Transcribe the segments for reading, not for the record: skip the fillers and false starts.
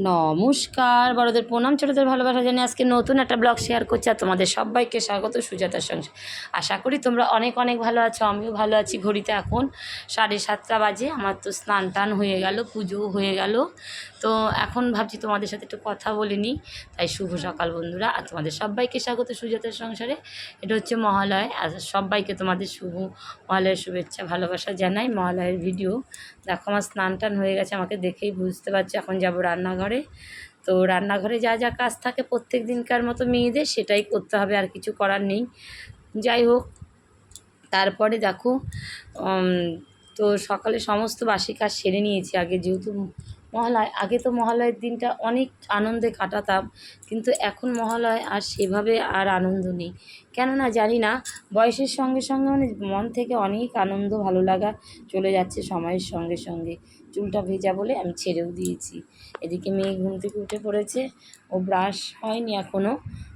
নমস্কার, বড়দের প্রণাম, ছোটদের ভালোবাসা জানিয়ে আজকে নতুন একটা ব্লগ শেয়ার করছি। আর তোমাদের সবাইকে স্বাগত সুজাতার সংসার। আশা করি তোমরা অনেক অনেক ভালো আছো, আমিও ভালো আছি। ঘড়িতে এখন 7:30 বাজে। আমার তো স্নান টান হয়ে গেল, পুজো হয়ে গেল। তো এখন ভাবছি তোমাদের সাথে একটু কথা বলে নিই। তাই শুভ সকাল বন্ধুরা, আর তোমাদের সবাইকে স্বাগত সুজাতার সংসারে। এটা হচ্ছে মহালয়, আর সবাইকে তোমাদের শুভ মহালয়ের শুভেচ্ছা ভালোবাসা জানাই। মহালয়ের ভিডিও দেখো, আমার স্নান টান হয়ে গেছে, আমাকে দেখেই বুঝতে পারছো। এখন যাব রান্নাঘরে। তো রান্নাঘরে যা যা কাজ থাকে প্রত্যেক দিনকার মতো মেয়েদের, সেটাই করতে হবে, আর কিছু করার নেই। যাই হোক, তারপরে দেখো তো সকালে সমস্ত বাসি কাজ সেরে নিয়েছি। আগে যেহেতু মহালয়, আগে তো মহালয়ের দিনটা অনেক আনন্দে কাটাতাম, কিন্তু এখন মহালয় আর সেভাবে আর আনন্দ নেই। কেননা জানি না, বয়সের সঙ্গে সঙ্গে মানে মন থেকে অনেক আনন্দ ভালো লাগা চলে যাচ্ছে সময়ের সঙ্গে সঙ্গে। চুলটা ভেজা বলে আমি ছেড়েও দিয়েছি। এদিকে মেয়ে ঘুম থেকে উঠে পড়েছে, ও ব্রাশ হয়নি এখনও,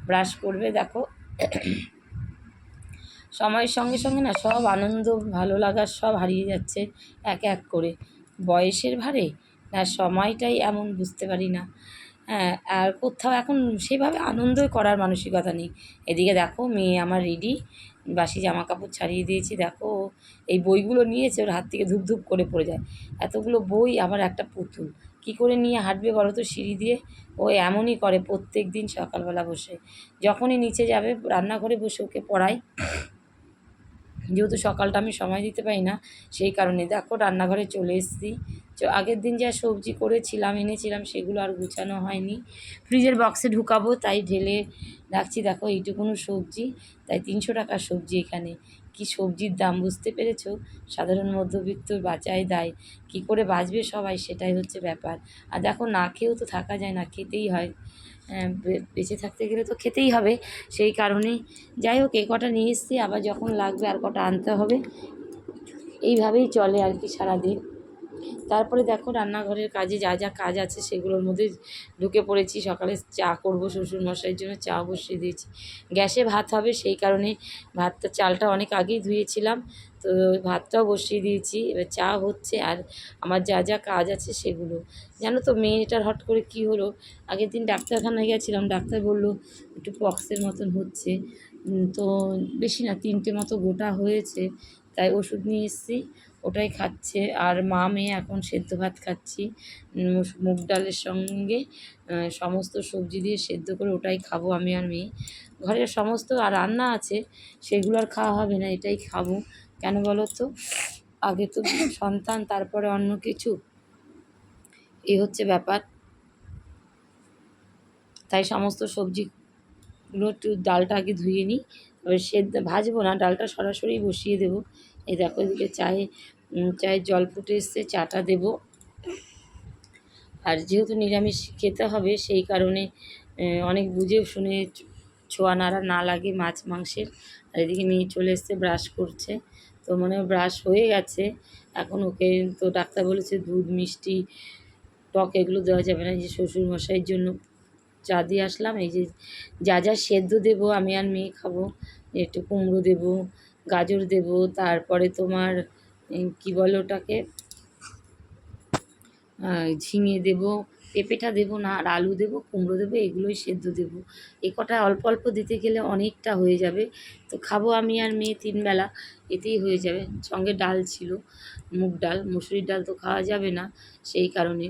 ব্রাশ করবে। দেখো, সময়ের সঙ্গে সঙ্গে না সব আনন্দ ভালো লাগার সব হারিয়ে যাচ্ছে এক এক করে। বয়সের ভারে না সময়টাই এমন, বুঝতে পারি না। হ্যাঁ, আর কোথাও এখন সেভাবে আনন্দই করার মানসিকতা নেই। এদিকে দেখো, মেয়ে আমার রেডি, বাসি জামা কাপড় ছাড়িয়ে দিয়েছি। দেখো, এই বইগুলো নিয়েছে, ওর হাত থেকে ধুপ ধুপ করে পড়ে যায়। এতগুলো বই, আবার একটা পুতুল, কী করে নিয়ে হাঁটবে বলো তো সিঁড়ি দিয়ে? ও এমনই করে প্রত্যেক দিন সকালবেলা বসে, যখনই নিচে যাবে রান্নাঘরে বসে ওকে পড়াই। যেহেতু সকালটা আমি সময় দিতে পারি না, সেই কারণে দেখো রান্নাঘরে চলে এসেছি। আগের দিন যা সবজি করেছিলাম, এনেছিলাম, সেগুলো আর গুছানো হয়নি। ফ্রিজের বক্সে ঢুকাবো, তাই ঢেলে রাখছি। দেখো এইটুকুনো সবজি, তাই 300 টাকার সবজি এখানে। কি সবজির দাম বুঝতে পেরেছো? সাধারণ মধ্যবিত্ত বাঁচায় দায়, কী করে বাঁচবে সবাই, সেটাই হচ্ছে ব্যাপার। আর দেখো, না খেয়েও তো থাকা যায় না, খেতেই হয়। বেঁচে থাকতে গেলে তো খেতেই হবে, সেই কারণেই। যাই হোক, এই কটা নিয়ে এসেছি, আবার যখন লাগবে আর কটা আনতে হবে। এইভাবেই চলে আর কি সারাদিন। তারপরে দেখো, রান্নাঘরের কাজে যা যা কাজ আছে সেগুলোর মধ্যে ঢুকে পড়েছি। সকালে চা করবো, শ্বশুরমশাইয়ের জন্য চা বসিয়ে দিয়েছি। গ্যাসে ভাত হবে, সেই কারণে ভাতটা, চালটা অনেক আগেই ধুয়েছিলাম, তো ভাতটাও বসিয়ে দিয়েছি। এবার চা হচ্ছে, আর আমার যা যা কাজ আছে সেগুলো। জানো তো, মেয়েটার হট করে কি হলো, আগের দিন ডাক্তারখানায় গেছিলাম, ডাক্তার বললো একটু পক্সের মতন হচ্ছে। তো বেশি না, 3টে মতো গোটা হয়েছে, তাই ওষুধ নিয়ে এসেছি, ওটাই খাচ্ছে। আর মা মেয়ে এখন সেদ্ধ ভাত খাচ্ছি, মুগ ডালের সঙ্গে সমস্ত সবজি দিয়ে সেদ্ধ করে, ওটাই খাবো আমি আর মেয়ে। ঘরের সমস্ত আর রান্না আছে, সেগুলো আর খাওয়া হবে না, এটাই খাবো। কেন বলো তো, আগে তো সন্তান, তারপরে অন্য কিছু, এই হচ্ছে ব্যাপার। তাই সমস্ত সবজিগুলো, একটু ডালটা আগে ধুয়ে নিই, এবার সেদ্ধ ভাজবো না, ডালটা সরাসরি বসিয়ে দেবো। এই দেখো, এদিকে চায়ের জল ফুটে এসছে, চাটা দেবো। আর যেহেতু নিরামিষ খেতে হবে, সেই কারণে অনেক বুঝে শুনে, ছোঁয়া নাড়া না লাগে মাছ মাংসের। আর এদিকে মেয়ে চলে এসছে, ব্রাশ করছে, তো মনে হয় ব্রাশ হয়ে গেছে। এখন ওকে তো ডাক্তার বলেছে দুধ, মিষ্টি, টক এগুলো দেওয়া যাবে না। এই যে শ্বশুরমশাইয়ের জন্য চা দিয়ে আসলাম। এই যে যা যা সেদ্ধ দেবো আমি আর মেয়ে খাবো, একটু কুমড়ো দেবো, গাজর দেবো, তারপরে তোমার কী বলে ওটাকে, ঝিঙে দেবো, পেঁপেটা দেবো না, আর আলু দেবো, কুমড়ো দেবো, এগুলোই সেদ্ধ দেবো। এ কটা অল্প অল্প দিতে গেলে অনেকটা হয়ে যাবে। তো খাবো আমি আর মেয়ে 3 বেলা, এতেই হয়ে যাবে। সঙ্গে ডাল ছিল, মুগ ডাল, মুসুরির ডাল তো খাওয়া যাবে না, সেই কারণে।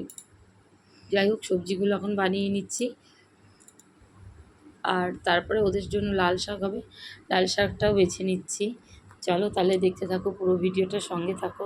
যাই হোক, সবজিগুলো এখন বানিয়ে নিচ্ছি। আর তারপরে ওদের জন্য লাল শাক হবে, লাল শাকটাও বেছে নিচ্ছি। চলো তাহলে দেখতে থাকো, পুরো ভিডিওটা সঙ্গে থাকো।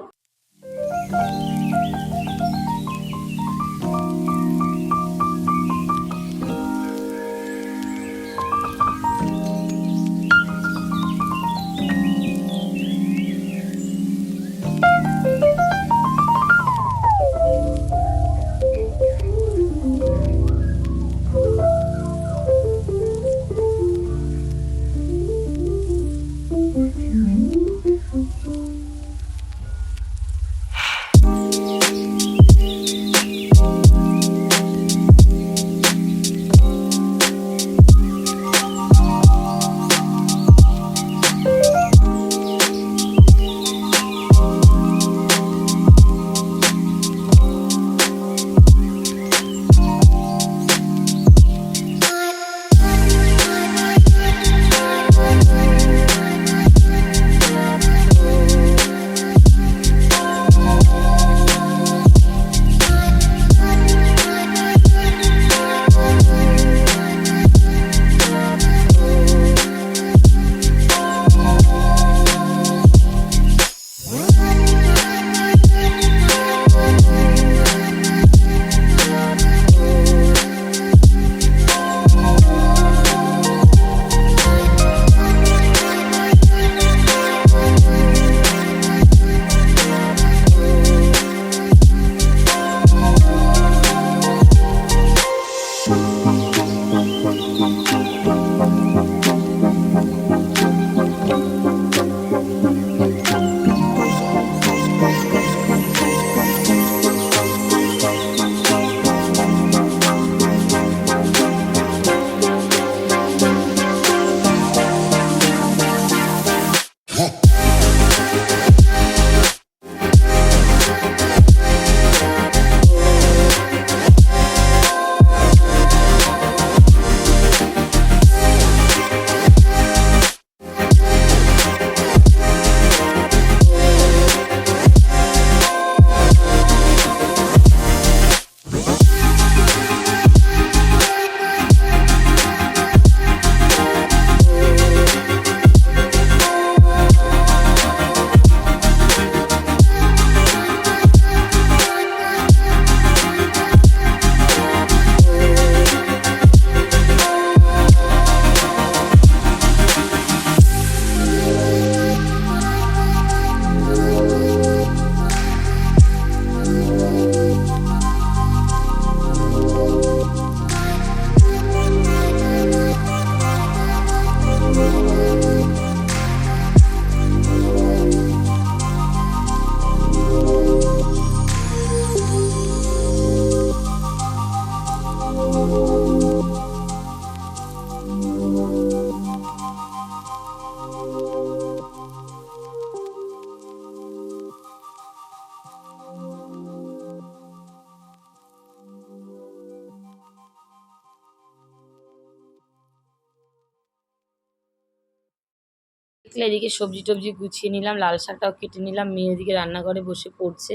দেখলে এদিকে সবজি টবজি গুছিয়ে নিলাম, লাল শাকটাও কেটে নিলাম, মেয়ে এদিকে রান্নাঘরে বসে পড়ছে।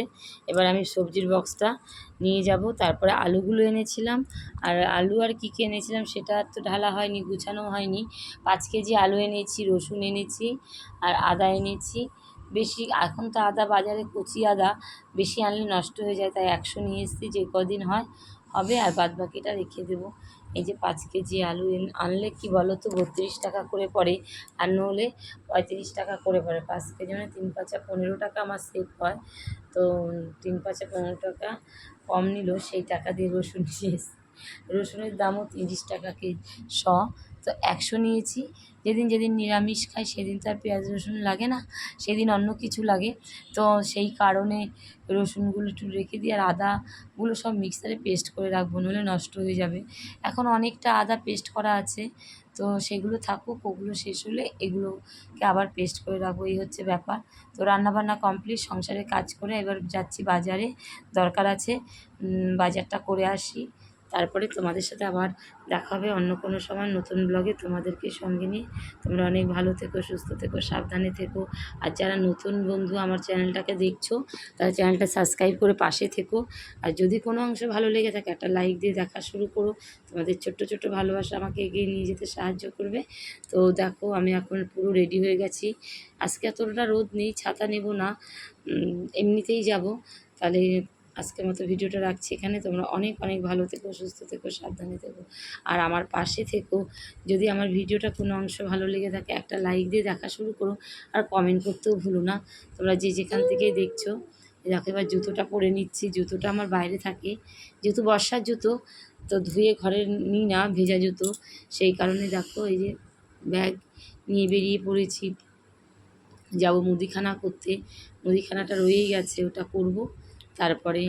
এবার আমি সবজির বক্সটা নিয়ে যাব। তারপরে আলুগুলো এনেছিলাম, আর আলু আর কী কী এনেছিলাম সেটা তো ঢালা হয়নি, গুছানো হয়নি। 5 কেজি আলু এনেছি, রসুন এনেছি, আর আদা এনেছি। বেশি এখন তো আদা বাজারে কচি আদা, বেশি আনলে নষ্ট হয়ে যায়, তাই 100 নিয়ে এসেছি, যে কদিন হয় হবে, আর বাদবাকিটা রেখে দেবো। এই যে 5 কেজি আলু আনলে কি বলো তো 32 টাকা করে পড়ে, আর নইলে 35 টাকা করে পড়ে। 5 কেজি মানে 3 পাঁচা 15 টাকা আমার সেভ হয়। তো 3 পাঁচা 15 টাকা কম নিল, সেই টাকা দিয়ে রসুন নিয়ে এসেছি। রসুনের দামও 30 টাকা শ। তো 100 নিয়েছি। যেদিন যেদিন নিরামিষ খাই সেদিন তো আর পেঁয়াজ রসুন লাগে না, সেদিন অন্য কিছু লাগে। তো সেই কারণে রসুনগুলো একটু রেখে দিই, আর আদাগুলো সব মিক্সারে পেস্ট করে রাখবো, নইলে নষ্ট হয়ে যাবে। এখন অনেকটা আদা পেস্ট করা আছে, তো সেগুলো থাকুক, ওগুলো শেষ হলে এগুলোকে আবার পেস্ট করে রাখবো, এই হচ্ছে ব্যাপার। তো রান্নাবান্না কমপ্লিট, সংসারের কাজ করে এবার যাচ্ছি বাজারে, দরকার আছে, বাজারটা করে আসি। তারপরে তোমাদের সাথে আবার দেখা হবে অন্য কোনো সময় নতুন ব্লগে, তোমাদেরকে সঙ্গে নিয়ে। তোমরা অনেক ভালো থেকো, সুস্থ থেকো, সাবধানে থেকো। আর যারা নতুন বন্ধু আমার চ্যানেলটাকে দেখছো, তারা চ্যানেলটা সাবস্ক্রাইব করে পাশে থেকো। আর যদি কোনো অংশ ভালো লেগে থাকে একটা লাইক দিয়ে দেখা শুরু করো। তোমাদের ছোট্ট ছোট্ট ভালোবাসা আমাকে এগিয়ে নিয়ে যেতে সাহায্য করবে। তো দেখো আমি এখন পুরো রেডি হয়ে গেছি। আজকে এতটা রোদ নেই, ছাতা নেব না, এমনিতেই যাব। তাহলে আজকের মতো ভিডিওটা রাখছি এখানে। তোমরা অনেক অনেক ভালো থেকো, সুস্থ থেকো, সাবধানে থেকো, আর আমার পাশে থেকো। যদি আমার ভিডিওটা কোনো অংশ ভালো লেগে থাকে একটা লাইক দিয়ে দেখা শুরু করো, আর কমেন্ট করতেও ভুলো না। তোমরা যে যেখান থেকেই দেখছো। দেখো এবার জুতোটা পরে নিচ্ছি, জুতোটা আমার বাইরে থাকে, যেহেতু বর্ষার জুতো, তো ধুয়ে ঘরে নিই না, ভেজা জুতো। সেই কারণে দেখো এই যে ব্যাগ নিয়ে বেরিয়ে পড়েছি, যাব মুদিখানা করতে। মুদিখানাটা রয়েই গেছে, ওটা করব। তারপরে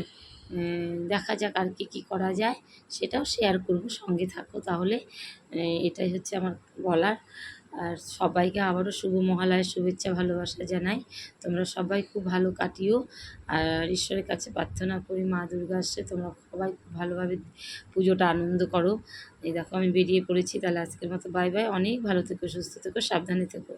দেখা যাক আর কী করা যায়, সেটাও শেয়ার করব, সঙ্গে থাকো তাহলে। এটাই হচ্ছে আমার বলার। আর সবাইকে আবারও শুভ মহালয়ার শুভেচ্ছা ভালোবাসা জানাই। তোমরা সবাই খুব ভালো কাটিও, আর ঈশ্বরের কাছে প্রার্থনা করি মা দুর্গা আসছে, তোমরা সবাই খুব ভালোভাবে পুজোটা আনন্দ করো। এই দেখো আমি বেরিয়ে পড়েছি, তাহলে আজকের মতো বাই বাই। অনেক ভালো থেকো, সুস্থ থেকো, সাবধানে থেকো।